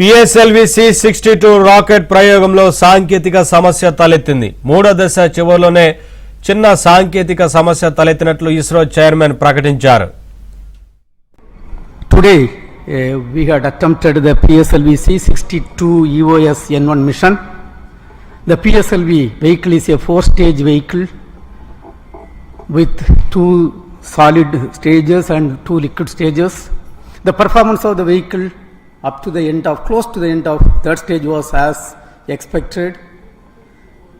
PSLV-C62 rocket ప్రయోగంలో సాంకేతిక సమస్య తలెత్తింది. మూడో దశ చివరిలోనే చిన్న సాంకేతిక సమస్య తలెత్తినట్లు ఇస్రో చైర్మన్ ప్రకటించారు. Today we had attempted the PSLV-C62 EOS N1 mission. The PSLV vehicle is a 4-stage vehicle with 2 solid stages and 2 liquid stages. The performance of the vehicle up to the end of close to the end of third stage was as expected.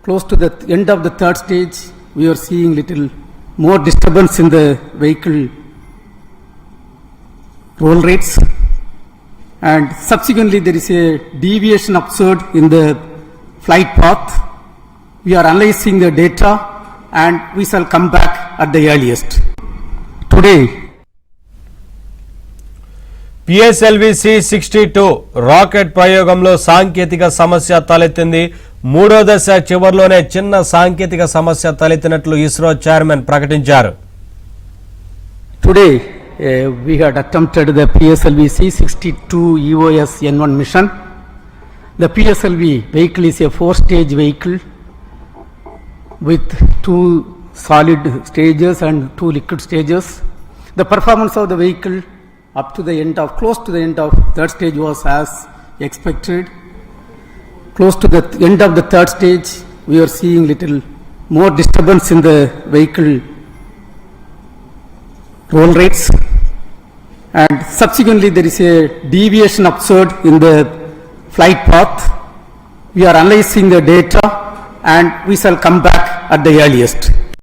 Close to the end of the third stage we are seeing little more disturbance in the vehicle roll rates, and subsequently there is a deviation observed in the flight path. We are analyzing the data and we shall come back at the earliest. Today PSLV-C62 rocket ప్రయోగంలో సాంకేతిక సమస్య తలెత్తింది. మూడో దశ చివరిలోనే చిన్న సాంకేతిక సమస్య తలెత్తినట్లు ISRO chairman ప్రకటించారు. Today we had attempted the PSLV-C62 EOS N1 mission. The PSLV vehicle is a 4-stage vehicle with 2 solid stages and 2 liquid stages. The performance of the vehicle up to the end of close to the end of third stage was as expected. Close to the end of the third stage we are seeing little more disturbance in the vehicle roll rates, and subsequently there is a deviation observed in the flight path. We are analyzing the data and we shall come back at the earliest.